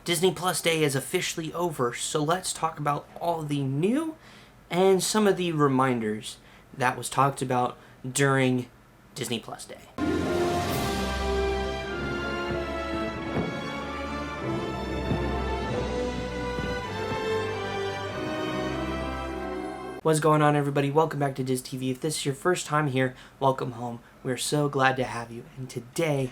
Disney Plus Day is officially over, so let's talk about all the new and some of the reminders that was talked about during Disney Plus Day. What's going on, everybody? Welcome back to Diz TV. If this is your first time here, welcome home. We're so glad to have you. And today,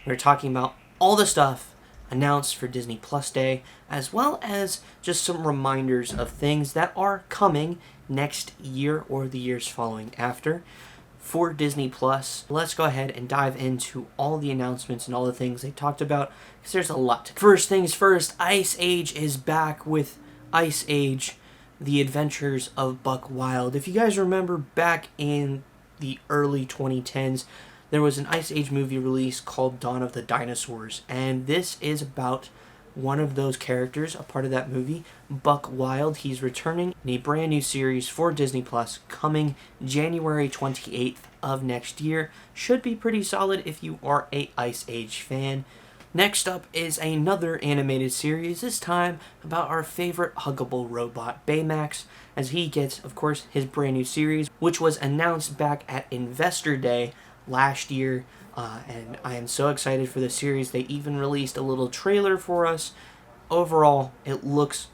we're talking about all the stuff announced for Disney Plus Day, as well as just some reminders of things that are coming next year or the years following after for Disney Plus. Let's go ahead and dive into all the announcements and all the things they talked about, because there's a lot. First things first, Ice Age is back with Ice Age: The Adventures of Buck Wild. If you guys remember, back in the early 2010s, there was an Ice Age movie release called Dawn of the Dinosaurs, and this is about one of those characters, a part of that movie, Buck Wild. He's returning in a brand new series for Disney Plus, coming January 28th of next year. Should be pretty solid if you are a Ice Age fan. Next up is another animated series, this time about our favorite huggable robot, Baymax, as he gets, of course, his brand new series, which was announced back at Investor Day last year, and I am so excited for the series. They even released a little trailer for us. Overall, it looks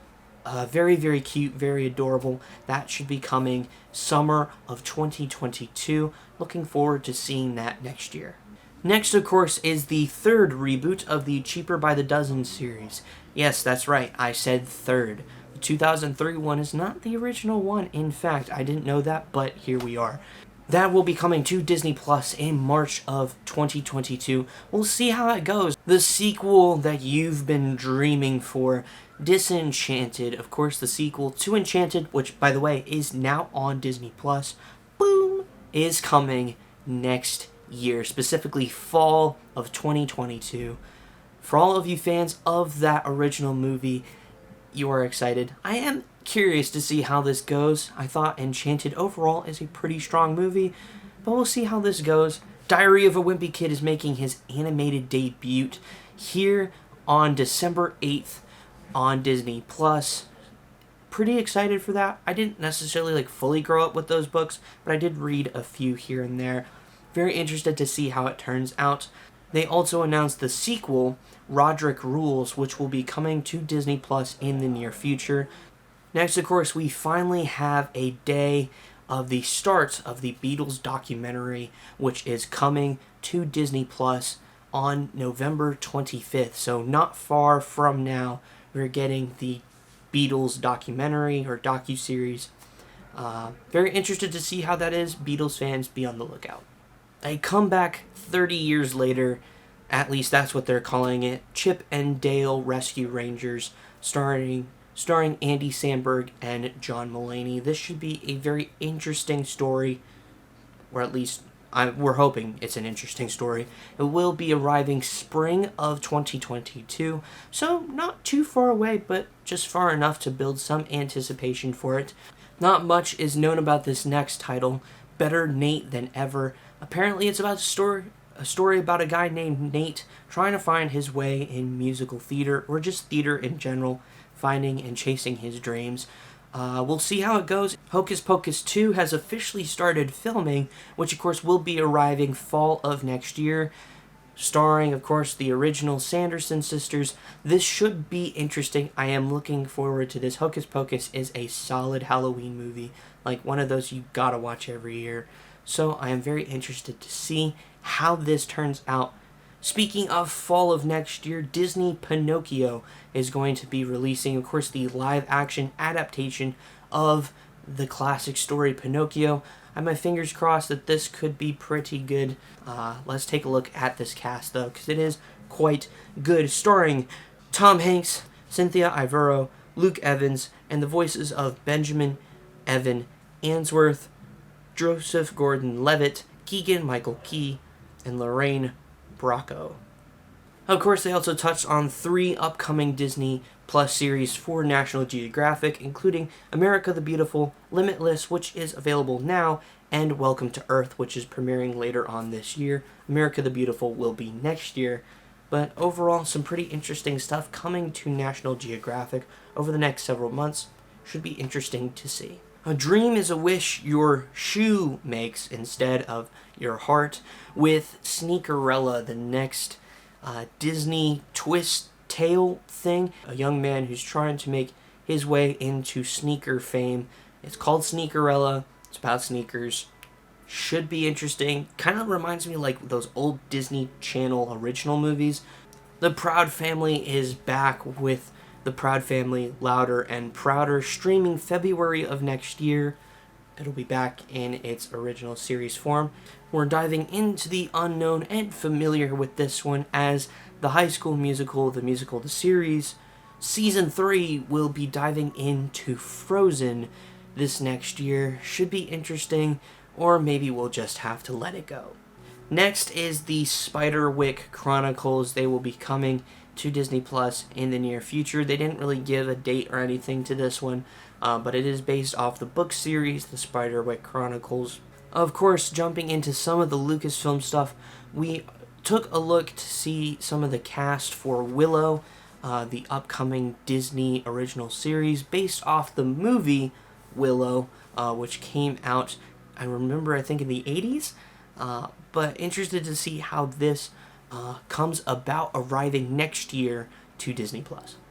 very, very cute, very adorable. That should be coming summer of 2022. Looking forward to seeing that next year. Next, of course, is the third reboot of the Cheaper by the Dozen series. Yes, that's right, I said third. The 2003 one is not the original one. In fact, I didn't know that, but here we are. That will be coming to Disney Plus in March of 2022. We'll see how it goes. The sequel that you've been dreaming for, Disenchanted. Of course, the sequel to Enchanted, which, by the way, is now on Disney Plus, boom, is coming next year, specifically fall of 2022. For all of you fans of that original movie, you are excited. I am curious to see how this goes. I thought Enchanted overall is a pretty strong movie, but we'll see how this goes. Diary of a Wimpy Kid is making his animated debut here on December 8th on Disney Plus. Pretty excited for that. I didn't necessarily fully grow up with those books, but I did read a few here and there. Very interested to see how it turns out. They also announced the sequel, Roderick Rules, which will be coming to Disney Plus in the near future. Next, of course, we finally have a day of the start of the Beatles documentary, which is coming to Disney Plus on November 25th. So not far from now, we're getting the Beatles documentary or docuseries. Very interested to see how that is. Beatles fans, be on the lookout. A comeback 30 years later, at least that's what they're calling it, Chip and Dale Rescue Rangers, starring Andy Samberg and John Mulaney. This should be a very interesting story, or at least we're hoping it's an interesting story. It will be arriving spring of 2022, so not too far away, but just far enough to build some anticipation for it. Not much is known about this next title, Better Nate Than Ever. Apparently it's about a story about a guy named Nate trying to find his way in musical theater, or just theater in general, finding and chasing his dreams. We'll see how it goes. Hocus Pocus 2 has officially started filming, which of course will be arriving fall of next year, starring, of course, the original Sanderson sisters. This should be interesting. I am looking forward to this. Hocus Pocus is a solid Halloween movie, like one of those you gotta watch every year. So I am very interested to see how this turns out. Speaking of fall of next year, Disney Pinocchio is going to be releasing, of course, the live-action adaptation of the classic story Pinocchio. I have my fingers crossed that this could be pretty good. Let's take a look at this cast, though, because it is quite good. Starring Tom Hanks, Cynthia Ivero, Luke Evans, and the voices of Benjamin Evan Answorth, Joseph Gordon-Levitt, Keegan-Michael Key, and Lorraine Bracco. Of course, they also touched on 3 upcoming Disney Plus series for National Geographic, including America the Beautiful, Limitless, which is available now, and Welcome to Earth, which is premiering later on this year. America the Beautiful will be next year. But overall, some pretty interesting stuff coming to National Geographic over the next several months. Should be interesting to see. A dream is a wish your shoe makes instead of your heart, with Sneakerella, the next Disney twist tale thing. A young man who's trying to make his way into sneaker fame. It's called Sneakerella. It's about sneakers. Should be interesting. Kind of reminds me of like those old Disney Channel original movies. The Proud Family is back with The Proud Family Louder and Prouder, streaming February of next year. It'll be back in its original series form. We're diving into the unknown and familiar with this one as the High School Musical, the series. Season 3 will be diving into Frozen this next year. Should be interesting, or maybe we'll just have to let it go. Next is the Spiderwick Chronicles. They will be coming to Disney Plus in the near future. They didn't really give a date or anything to this one, but it is based off the book series, the Spiderwick Chronicles. Of course, jumping into some of the Lucasfilm stuff, we took a look to see some of the cast for Willow, the upcoming Disney original series based off the movie Willow, which came out, I think in the 80s, but interested to see how this comes about arriving next year to Disney+.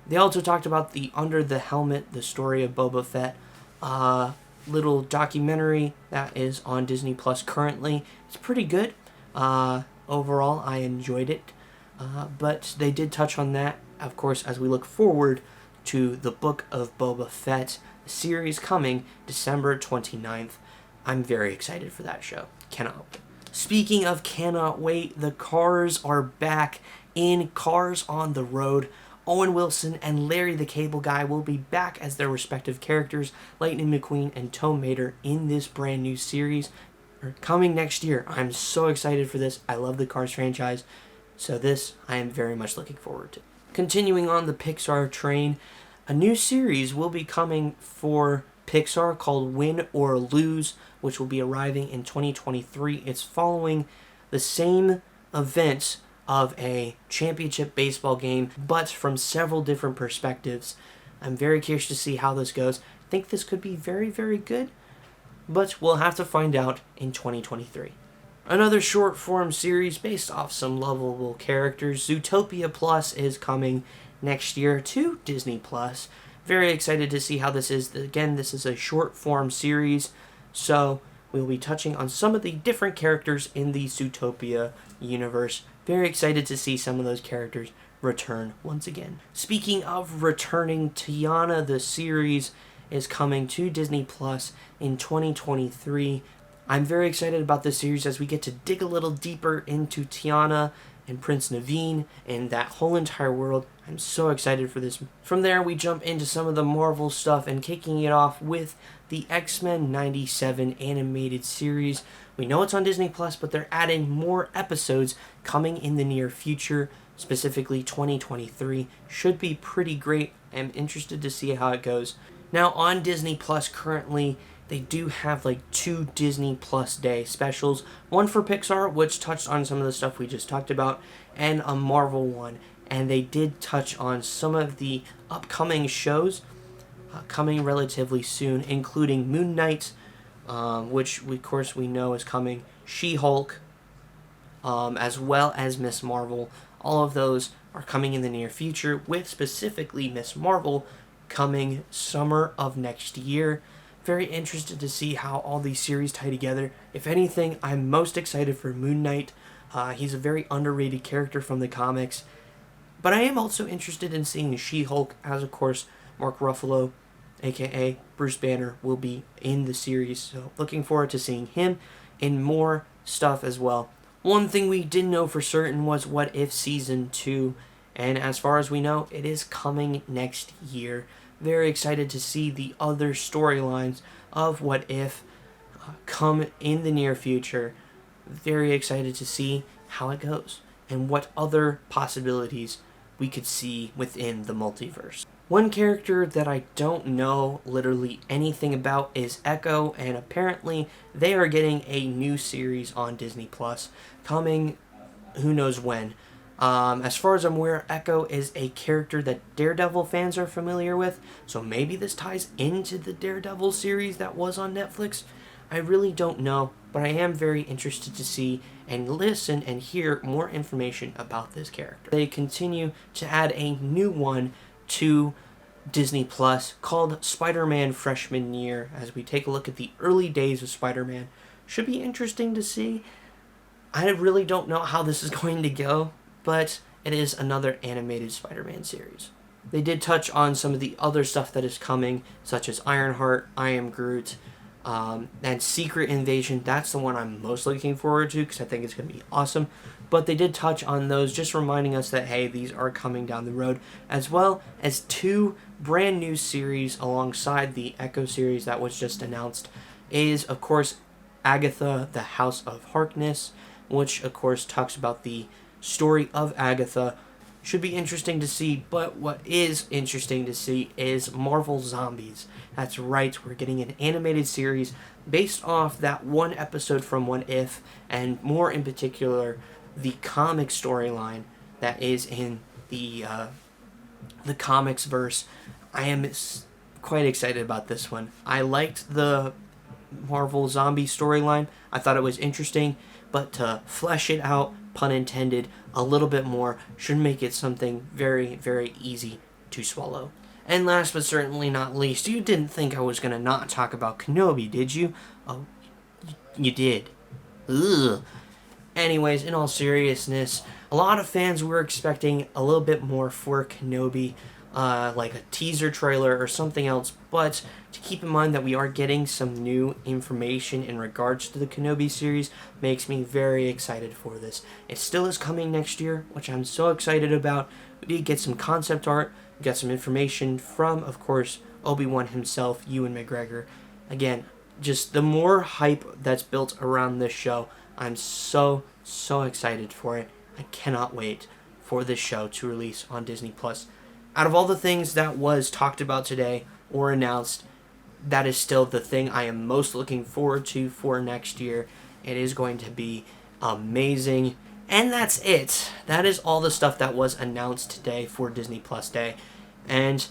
They also talked about the Under the Helmet, the story of Boba Fett, little documentary that is on Disney Plus currently. It's pretty good. Overall, I enjoyed it. But they did touch on that, of course, as we look forward to the Book of Boba Fett series coming December 29th. I'm very excited for that show. Cannot wait. Speaking of cannot wait, the Cars are back in Cars on the Road. Owen Wilson and Larry the Cable Guy will be back as their respective characters, Lightning McQueen and Tow Mater, in this brand new series coming next year. I'm so excited for this. I love the Cars franchise, so this I am very much looking forward to. Continuing on the Pixar train, a new series will be coming for Pixar called Win or Lose, which will be arriving in 2023. It's following the same events of a championship baseball game, but from several different perspectives. I'm very curious to see how this goes. I think this could be very, very good, but we'll have to find out in 2023. Another short form series based off some lovable characters, Zootopia Plus, is coming next year to Disney Plus. Very excited to see how this is. Again, this is a short form series, so we'll be touching on some of the different characters in the Zootopia universe. Very excited to see some of those characters return once again. Speaking of returning, Tiana the series is coming to Disney Plus in 2023. I'm very excited about this series as we get to dig a little deeper into Tiana and Prince Naveen and that whole entire world. I'm so excited for this. From there, we jump into some of the Marvel stuff and kicking it off with the X-Men 97 animated series. We know it's on Disney Plus, but they're adding more episodes coming in the near future, specifically 2023. Should be pretty great. I'm interested to see how it goes. Now, on Disney Plus currently, they do have like 2 Disney Plus Day specials. One for Pixar, which touched on some of the stuff we just talked about, and a Marvel one. And they did touch on some of the upcoming shows coming relatively soon, including Moon Knight, which of course we know is coming, She-Hulk, as well as Ms. Marvel. All of those are coming in the near future, with specifically Ms. Marvel coming summer of next year. Very interested to see how all these series tie together. If anything, I'm most excited for Moon Knight. He's a very underrated character from the comics. But I am also interested in seeing She-Hulk, as of course Mark Ruffalo, aka Bruce Banner, will be in the series. So looking forward to seeing him in more stuff as well. One thing we didn't know for certain was What If Season 2. And as far as we know, it is coming next year. Very excited to see the other storylines of What If come in the near future. Very excited to see how it goes and what other possibilities we could see within the multiverse. One character that I don't know literally anything about is Echo, and apparently they are getting a new series on Disney Plus coming who knows when. As far as I'm aware, Echo is a character that Daredevil fans are familiar with, so maybe this ties into the Daredevil series that was on Netflix. I really don't know, but I am very interested to see and listen and hear more information about this character. They continue to add a new one to Disney Plus called Spider-Man Freshman Year, as we take a look at the early days of Spider-Man. Should be interesting to see. I really don't know how this is going to go, but it is another animated Spider-Man series. They did touch on some of the other stuff that is coming, such as Ironheart, I Am Groot, and Secret Invasion. That's the one I'm most looking forward to because I think it's going to be awesome. But they did touch on those, just reminding us that, hey, these are coming down the road, as well as 2 brand new series alongside the Echo series that was just announced is, of course, Agatha, the House of Harkness, which, of course, talks about the story of Agatha. Should be interesting to see, but what is interesting to see is Marvel Zombies. That's right, we're getting an animated series based off that one episode from What If, and more in particular, the comic storyline that is in the comics verse. I am quite excited about this one. I liked the Marvel Zombie storyline. I thought it was interesting, but to flesh it out, pun intended, a little bit more should make it something very, very easy to swallow. And last but certainly not least, you didn't think I was going to not talk about Kenobi, did you? Oh, you did. Ugh. Anyways, in all seriousness, a lot of fans were expecting a little bit more for Kenobi, like a teaser trailer or something else, but to keep in mind that we are getting some new information in regards to the Kenobi series makes me very excited for this. It still is coming next year, which I'm so excited about. We did get some concept art, we got some information from, of course, Obi-Wan himself, Ewan McGregor. Again, just the more hype that's built around this show, I'm so excited for it. I cannot wait for this show to release on Disney Plus. Out of all the things that was talked about today or announced, that is still the thing I am most looking forward to for next year. It is going to be amazing. And that's it. That is all the stuff that was announced today for Disney Plus Day. And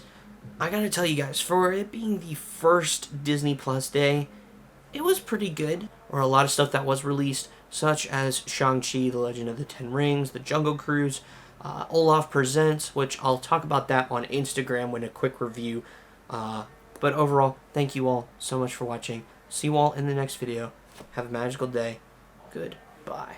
I gotta tell you guys, for it being the first Disney Plus Day, it was pretty good. Or a lot of stuff that was released, such as Shang-Chi, The Legend of the Ten Rings, The Jungle Cruise, Olaf Presents, which I'll talk about that on Instagram with a quick review. But overall, thank you all so much for watching. See you all in the next video. Have a magical day. Goodbye.